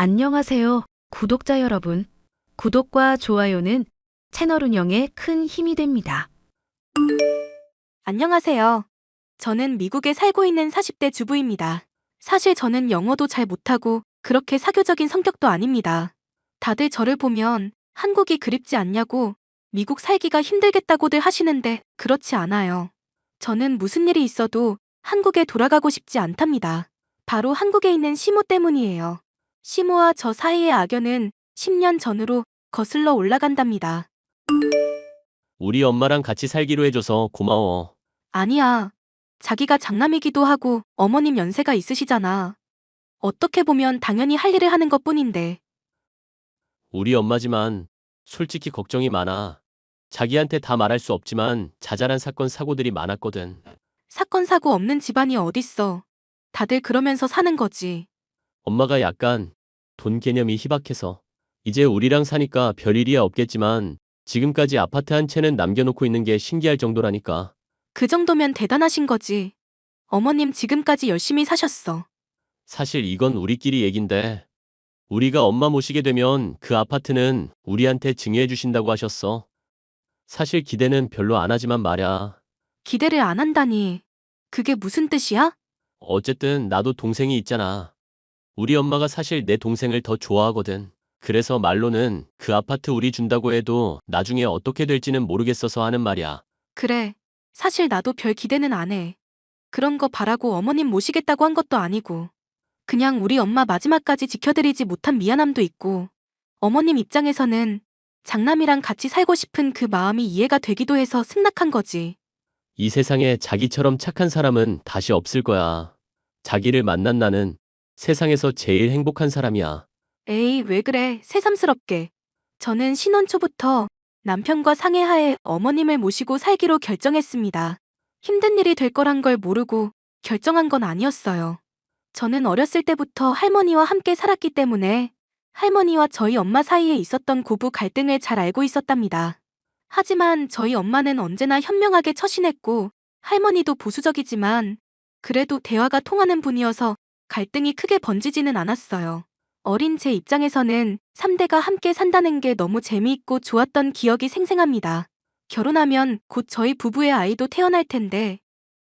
안녕하세요, 구독자 여러분. 구독과 좋아요는 채널 운영에 큰 힘이 됩니다. 안녕하세요. 저는 미국에 살고 있는 40대 주부입니다. 사실 저는 영어도 잘 못하고 그렇게 사교적인 성격도 아닙니다. 다들 저를 보면 한국이 그립지 않냐고 미국 살기가 힘들겠다고들 하시는데 그렇지 않아요. 저는 무슨 일이 있어도 한국에 돌아가고 싶지 않답니다. 바로 한국에 있는 시모 때문이에요. 시모와 저 사이의 악연은 10년 전으로 거슬러 올라간답니다. 우리 엄마랑 같이 살기로 해줘서 고마워. 아니야. 자기가 장남이기도 하고 어머님 연세가 있으시잖아. 어떻게 보면 당연히 할 일을 하는 것뿐인데. 우리 엄마지만 솔직히 걱정이 많아. 자기한테 다 말할 수 없지만 자잘한 사건 사고들이 많았거든. 사건 사고 없는 집안이 어딨어. 다들 그러면서 사는 거지. 엄마가 약간 돈 개념이 희박해서 이제 우리랑 사니까 별일이야 없겠지만 지금까지 아파트 한 채는 남겨놓고 있는 게 신기할 정도라니까. 그 정도면 대단하신 거지. 어머님 지금까지 열심히 사셨어. 사실 이건 우리끼리 얘긴데 우리가 엄마 모시게 되면 그 아파트는 우리한테 증여해 주신다고 하셨어. 사실 기대는 별로 안 하지만 말야. 기대를 안 한다니. 그게 무슨 뜻이야? 어쨌든 나도 동생이 있잖아. 우리 엄마가 사실 내 동생을 더 좋아하거든. 그래서 말로는 그 아파트 우리 준다고 해도 나중에 어떻게 될지는 모르겠어서 하는 말이야. 그래. 사실 나도 별 기대는 안 해. 그런 거 바라고 어머님 모시겠다고 한 것도 아니고. 그냥 우리 엄마 마지막까지 지켜드리지 못한 미안함도 있고. 어머님 입장에서는 장남이랑 같이 살고 싶은 그 마음이 이해가 되기도 해서 승낙한 거지. 이 세상에 자기처럼 착한 사람은 다시 없을 거야. 자기를 만난 나는 세상에서 제일 행복한 사람이야. 에이, 왜 그래, 새삼스럽게. 저는 신혼 초부터 남편과 상의하에 어머님을 모시고 살기로 결정했습니다. 힘든 일이 될 거란 걸 모르고 결정한 건 아니었어요. 저는 어렸을 때부터 할머니와 함께 살았기 때문에 할머니와 저희 엄마 사이에 있었던 고부 갈등을 잘 알고 있었답니다. 하지만 저희 엄마는 언제나 현명하게 처신했고 할머니도 보수적이지만 그래도 대화가 통하는 분이어서 갈등이 크게 번지지는 않았어요. 어린 제 입장에서는 3대가 함께 산다는 게 너무 재미있고 좋았던 기억이 생생합니다. 결혼하면 곧 저희 부부의 아이도 태어날 텐데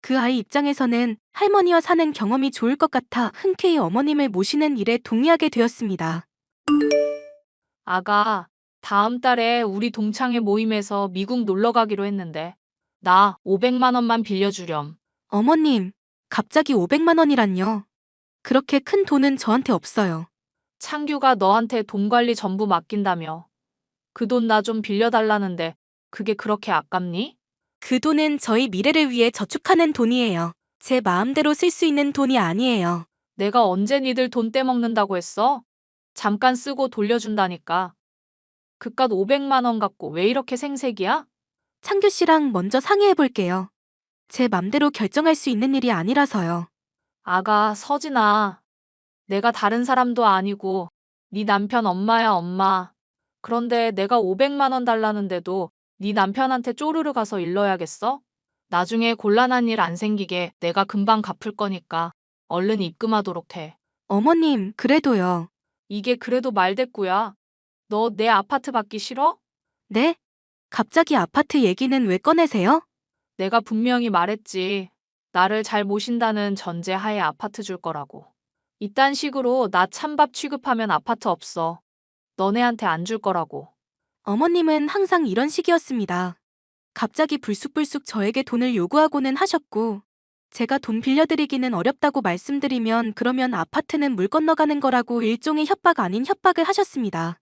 그 아이 입장에서는 할머니와 사는 경험이 좋을 것 같아 흔쾌히 어머님을 모시는 일에 동의하게 되었습니다. 아가, 다음 달에 우리 동창회 모임에서 미국 놀러 가기로 했는데, 나 500만 원만 빌려주렴. 어머님, 갑자기 500만 원이란요. 그렇게 큰 돈은 저한테 없어요. 창규가 너한테 돈 관리 전부 맡긴다며. 그 돈 나 좀 빌려달라는데, 그게 그렇게 아깝니? 그 돈은 저희 미래를 위해 저축하는 돈이에요. 제 마음대로 쓸 수 있는 돈이 아니에요. 내가 언제 니들 돈 떼먹는다고 했어? 잠깐 쓰고 돌려준다니까. 그깟 500만 원 갖고 왜 이렇게 생색이야? 창규 씨랑 먼저 상의해 볼게요. 제 맘대로 결정할 수 있는 일이 아니라서요. 아가, 서진아. 내가 다른 사람도 아니고 네 남편 엄마야, 엄마. 그런데 내가 500만 원 달라는데도 네 남편한테 쪼르르 가서 일러야겠어? 나중에 곤란한 일 안 생기게 내가 금방 갚을 거니까 얼른 입금하도록 해. 어머님, 그래도요. 이게 그래도 말대꾸야. 너 내 아파트 받기 싫어? 네? 갑자기 아파트 얘기는 왜 꺼내세요? 내가 분명히 말했지. 나를 잘 모신다는 전제하에 아파트 줄 거라고. 이딴 식으로 나 찬밥 취급하면 아파트 없어. 너네한테 안 줄 거라고. 어머님은 항상 이런 식이었습니다. 갑자기 불쑥불쑥 저에게 돈을 요구하고는 하셨고, 제가 돈 빌려드리기는 어렵다고 말씀드리면 그러면 아파트는 물 건너가는 거라고 일종의 협박 아닌 협박을 하셨습니다.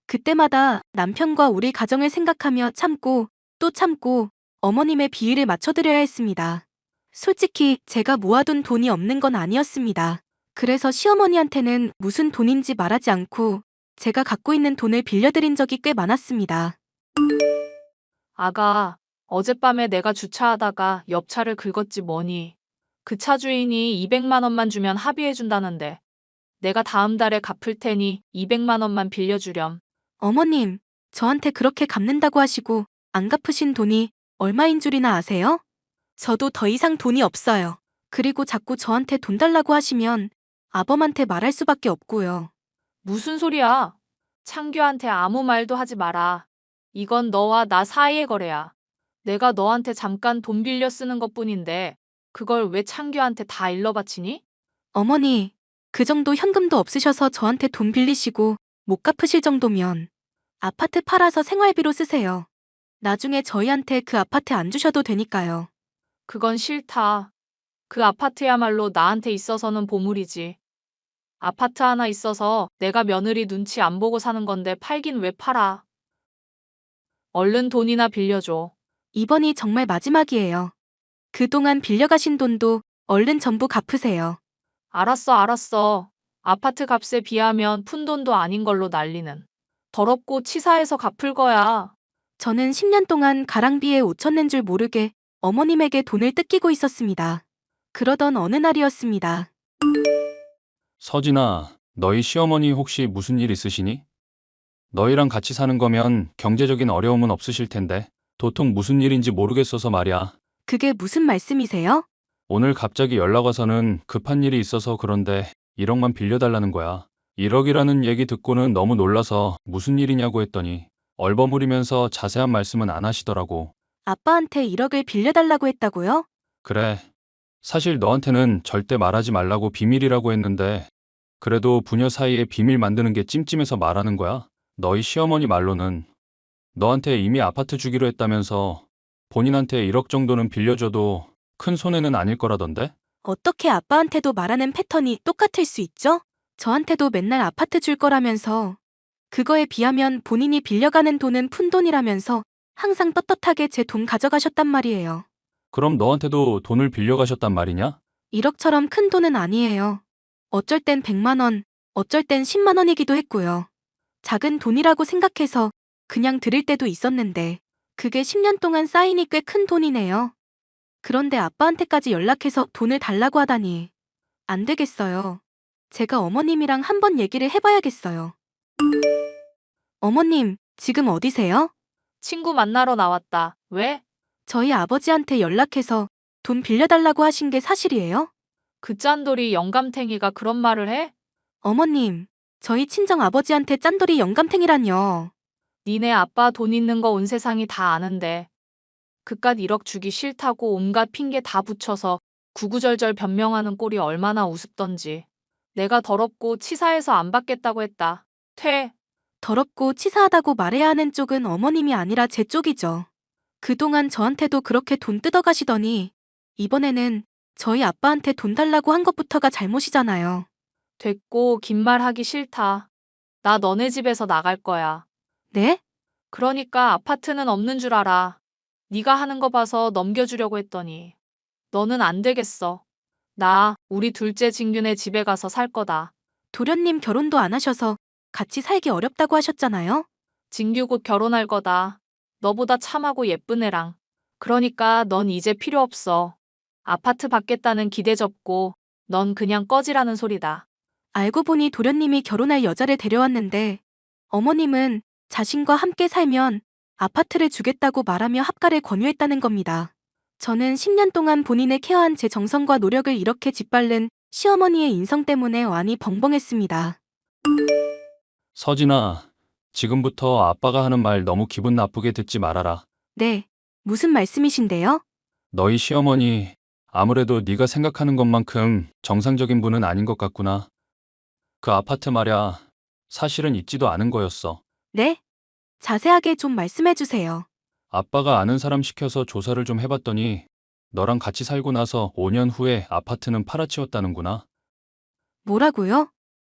그때마다 남편과 우리 가정을 생각하며 참고 또 참고 어머님의 비위를 맞춰드려야 했습니다. 솔직히 제가 모아둔 돈이 없는 건 아니었습니다. 그래서 시어머니한테는 무슨 돈인지 말하지 않고 제가 갖고 있는 돈을 빌려드린 적이 꽤 많았습니다. 아가, 어젯밤에 내가 주차하다가 옆차를 긁었지 뭐니. 그 차 주인이 200만 원만 주면 합의해준다는데 내가 다음 달에 갚을 테니 200만 원만 빌려주렴. 어머님, 저한테 그렇게 갚는다고 하시고 안 갚으신 돈이 얼마인 줄이나 아세요? 저도 더 이상 돈이 없어요. 그리고 자꾸 저한테 돈 달라고 하시면 아범한테 말할 수밖에 없고요. 무슨 소리야? 창규한테 아무 말도 하지 마라. 이건 너와 나 사이의 거래야. 내가 너한테 잠깐 돈 빌려 쓰는 것뿐인데 그걸 왜 창규한테 다 일러 바치니? 어머니, 그 정도 현금도 없으셔서 저한테 돈 빌리시고 못 갚으실 정도면 아파트 팔아서 생활비로 쓰세요. 나중에 저희한테 그 아파트 안 주셔도 되니까요. 그건 싫다. 그 아파트야말로 나한테 있어서는 보물이지. 아파트 하나 있어서 내가 며느리 눈치 안 보고 사는 건데 팔긴 왜 팔아? 얼른 돈이나 빌려줘. 이번이 정말 마지막이에요. 그동안 빌려가신 돈도 얼른 전부 갚으세요. 알았어, 알았어. 아파트 값에 비하면 푼돈도 아닌 걸로 난리는. 더럽고 치사해서 갚을 거야. 저는 10년 동안 가랑비에 5천 낸 줄 모르게 어머님에게 돈을 뜯기고 있었습니다. 그러던 어느 날이었습니다. 서진아, 너희 시어머니 혹시 무슨 일 있으시니? 너희랑 같이 사는 거면 경제적인 어려움은 없으실 텐데 도통 무슨 일인지 모르겠어서 말이야. 그게 무슨 말씀이세요? 오늘 갑자기 연락 와서는 급한 일이 있어서 그런데 1억만 빌려달라는 거야. 1억이라는 얘기 듣고는 너무 놀라서 무슨 일이냐고 했더니 얼버무리면서 자세한 말씀은 안 하시더라고. 아빠한테 1억을 빌려달라고 했다고요? 그래. 사실 너한테는 절대 말하지 말라고 비밀이라고 했는데 그래도 부녀 사이에 비밀 만드는 게 찜찜해서 말하는 거야. 너희 시어머니 말로는 너한테 이미 아파트 주기로 했다면서 본인한테 1억 정도는 빌려줘도 큰 손해는 아닐 거라던데? 어떻게 아빠한테도 말하는 패턴이 똑같을 수 있죠? 저한테도 맨날 아파트 줄 거라면서 그거에 비하면 본인이 빌려가는 돈은 푼돈이라면서 항상 떳떳하게 제 돈 가져가셨단 말이에요. 그럼 너한테도 돈을 빌려가셨단 말이냐? 1억처럼 큰 돈은 아니에요. 어쩔 땐 100만 원, 어쩔 땐 10만 원이기도 했고요. 작은 돈이라고 생각해서 그냥 드릴 때도 있었는데 그게 10년 동안 쌓이니 꽤 큰 돈이네요. 그런데 아빠한테까지 연락해서 돈을 달라고 하다니. 안 되겠어요. 제가 어머님이랑 한번 얘기를 해봐야겠어요. 어머님, 지금 어디세요? 친구 만나러 나왔다. 왜? 저희 아버지한테 연락해서 돈 빌려달라고 하신 게 사실이에요? 그 짠돌이 영감탱이가 그런 말을 해? 어머님, 저희 친정 아버지한테 짠돌이 영감탱이란요. 니네 아빠 돈 있는 거 온 세상이 다 아는데. 그깟 1억 주기 싫다고 온갖 핑계 다 붙여서 구구절절 변명하는 꼴이 얼마나 우습던지. 내가 더럽고 치사해서 안 받겠다고 했다. 퇴. 더럽고 치사하다고 말해야 하는 쪽은 어머님이 아니라 제 쪽이죠. 그동안 저한테도 그렇게 돈 뜯어가시더니 이번에는 저희 아빠한테 돈 달라고 한 것부터가 잘못이잖아요. 됐고 긴 말 하기 싫다. 나 너네 집에서 나갈 거야. 네? 그러니까 아파트는 없는 줄 알아. 네가 하는 거 봐서 넘겨주려고 했더니 너는 안 되겠어. 나 우리 둘째 진균의 집에 가서 살 거다. 도련님 결혼도 안 하셔서 같이 살기 어렵다고 하셨잖아요. 진규 곧 결혼할 거다. 너보다 참하고 예쁜 애랑. 그러니까 넌 이제 필요 없어. 아파트 받겠다는 기대 접고 넌 그냥 꺼지라는 소리다. 알고 보니 도련님이 결혼할 여자를 데려왔는데 어머님은 자신과 함께 살면 아파트를 주겠다고 말하며 합가를 권유했다는 겁니다. 저는 10년 동안 본인을 케어한 제 정성과 노력을 이렇게 짓밟는 시어머니의 인성 때문에 완이 벙벙했습니다. 서진아, 지금부터 아빠가 하는 말 너무 기분 나쁘게 듣지 말아라. 네, 무슨 말씀이신데요? 너희 시어머니 아무래도 네가 생각하는 것만큼 정상적인 분은 아닌 것 같구나. 그 아파트 말야 사실은 있지도 않은 거였어. 네? 자세하게 좀 말씀해 주세요. 아빠가 아는 사람 시켜서 조사를 좀 해봤더니 너랑 같이 살고 나서 5년 후에 아파트는 팔아치웠다는구나. 뭐라고요?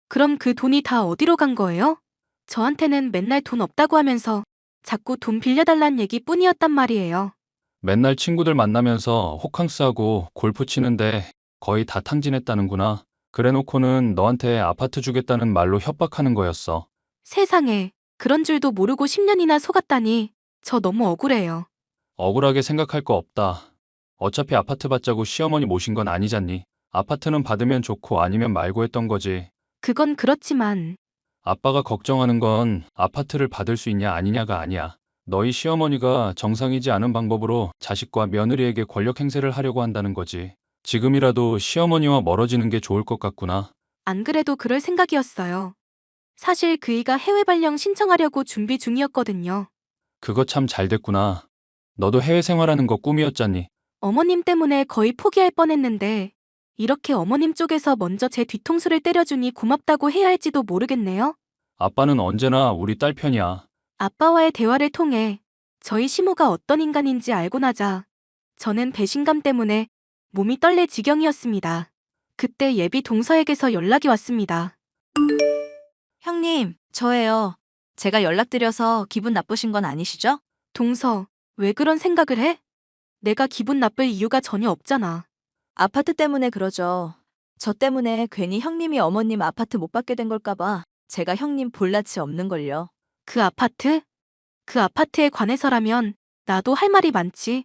그럼 그 돈이 다 어디로 간 거예요? 저한테는 맨날 돈 없다고 하면서 자꾸 돈 빌려달란 얘기 뿐이었단 말이에요. 맨날 친구들 만나면서 호캉스하고 골프 치는데 거의 다 탕진했다는구나. 그래놓고는 너한테 아파트 주겠다는 말로 협박하는 거였어. 세상에, 그런 줄도 모르고 10년이나 속았다니 저 너무 억울해요. 억울하게 생각할 거 없다. 어차피 아파트 받자고 시어머니 모신 건 아니잖니. 아파트는 받으면 좋고 아니면 말고 했던 거지. 그건 그렇지만 아빠가 걱정하는 건 아파트를 받을 수 있냐 아니냐가 아니야. 너희 시어머니가 정상이지 않은 방법으로 자식과 며느리에게 권력 행세를 하려고 한다는 거지. 지금이라도 시어머니와 멀어지는 게 좋을 것 같구나. 안 그래도 그럴 생각이었어요. 사실 그이가 해외 발령 신청하려고 준비 중이었거든요. 그거 참 잘 됐구나. 너도 해외 생활하는 거 꿈이었잖니. 어머님 때문에 거의 포기할 뻔했는데 이렇게 어머님 쪽에서 먼저 제 뒤통수를 때려주니 고맙다고 해야 할지도 모르겠네요. 아빠는 언제나 우리 딸 편이야. 아빠와의 대화를 통해 저희 시모가 어떤 인간인지 알고 나자 저는 배신감 때문에 몸이 떨릴 지경이었습니다. 그때 예비 동서에게서 연락이 왔습니다. 형님, 저예요. 제가 연락드려서 기분 나쁘신 건 아니시죠? 동서, 왜 그런 생각을 해? 내가 기분 나쁠 이유가 전혀 없잖아. 아파트 때문에 그러죠. 저 때문에 괜히 형님이 어머님 아파트 못 받게 된 걸까봐 제가 형님 볼낯이 없는걸요. 그 아파트? 그 아파트에 관해서라면 나도 할 말이 많지.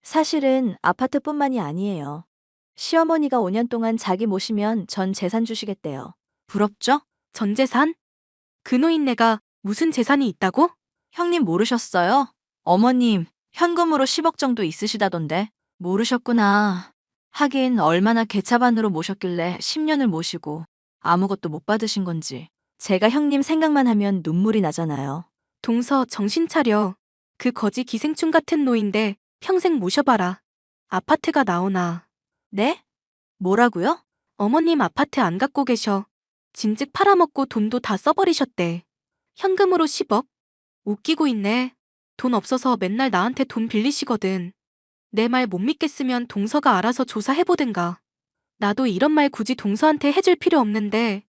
사실은 아파트뿐만이 아니에요. 시어머니가 5년 동안 자기 모시면 전 재산 주시겠대요. 부럽죠? 전 재산? 그 노인네가 무슨 재산이 있다고? 형님 모르셨어요? 어머님 현금으로 10억 정도 있으시다던데. 모르셨구나. 하긴 얼마나 개차반으로 모셨길래 10년을 모시고 아무것도 못 받으신 건지. 제가 형님 생각만 하면 눈물이 나잖아요. 동서, 정신 차려. 그 거지 기생충 같은 노인데 평생 모셔봐라. 아파트가 나오나. 네? 뭐라고요? 어머님 아파트 안 갖고 계셔. 진즉 팔아먹고 돈도 다 써버리셨대. 현금으로 10억? 웃기고 있네. 돈 없어서 맨날 나한테 돈 빌리시거든. 내 말 못 믿겠으면 동서가 알아서 조사해보든가. 나도 이런 말 굳이 동서한테 해줄 필요 없는데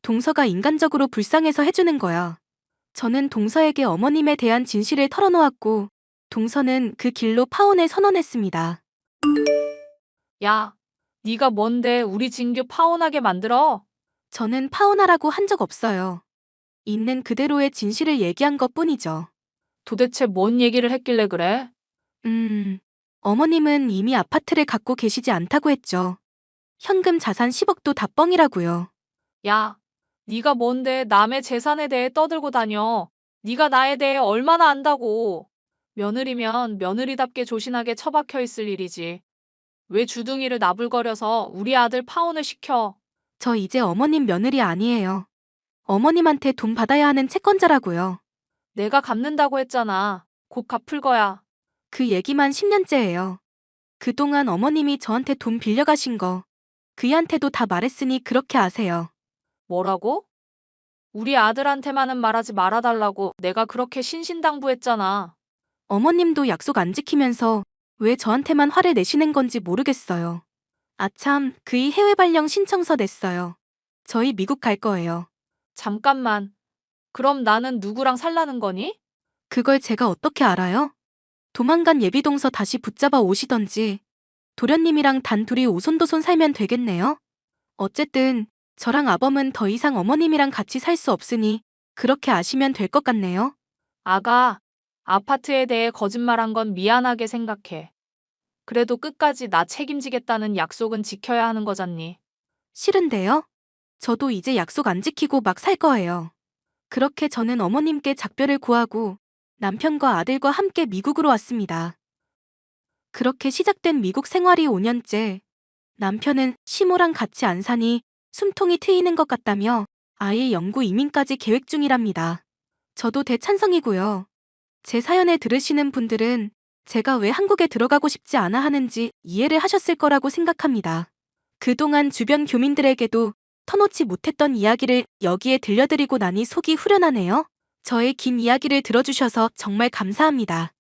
동서가 인간적으로 불쌍해서 해주는 거야. 저는 동서에게 어머님에 대한 진실을 털어놓았고 동서는 그 길로 파혼을 선언했습니다. 야, 네가 뭔데 우리 진규 파혼하게 만들어? 저는 파혼하라고 한 적 없어요. 있는 그대로의 진실을 얘기한 것뿐이죠. 도대체 뭔 얘기를 했길래 그래? 어머님은 이미 아파트를 갖고 계시지 않다고 했죠. 현금 자산 10억도 다 뻥이라고요. 야, 네가 뭔데 남의 재산에 대해 떠들고 다녀. 네가 나에 대해 얼마나 안다고. 며느리면 며느리답게 조신하게 처박혀 있을 일이지. 왜 주둥이를 나불거려서 우리 아들 파혼을 시켜? 저 이제 어머님 며느리 아니에요. 어머님한테 돈 받아야 하는 채권자라고요. 내가 갚는다고 했잖아. 곧 갚을 거야. 그 얘기만 10년째예요. 그동안 어머님이 저한테 돈 빌려가신 거 그이한테도 다 말했으니 그렇게 아세요. 뭐라고? 우리 아들한테만은 말하지 말아달라고 내가 그렇게 신신당부했잖아. 어머님도 약속 안 지키면서 왜 저한테만 화를 내시는 건지 모르겠어요. 아참, 그이 해외 발령 신청서 냈어요. 저희 미국 갈 거예요. 잠깐만. 그럼 나는 누구랑 살라는 거니? 그걸 제가 어떻게 알아요? 도망간 예비동서 다시 붙잡아 오시던지 도련님이랑 단둘이 오손도손 살면 되겠네요. 어쨌든 저랑 아범은 더 이상 어머님이랑 같이 살 수 없으니 그렇게 아시면 될 것 같네요. 아가, 아파트에 대해 거짓말한 건 미안하게 생각해. 그래도 끝까지 나 책임지겠다는 약속은 지켜야 하는 거잖니. 싫은데요? 저도 이제 약속 안 지키고 막 살 거예요. 그렇게 저는 어머님께 작별을 구하고 남편과 아들과 함께 미국으로 왔습니다. 그렇게 시작된 미국 생활이 5년째. 남편은 시모랑 같이 안 사니 숨통이 트이는 것 같다며 아예 영구 이민까지 계획 중이랍니다. 저도 대찬성이고요. 제 사연을 들으시는 분들은 제가 왜 한국에 들어가고 싶지 않아 하는지 이해를 하셨을 거라고 생각합니다. 그동안 주변 교민들에게도 터놓지 못했던 이야기를 여기에 들려드리고 나니 속이 후련하네요. 저의 긴 이야기를 들어주셔서 정말 감사합니다.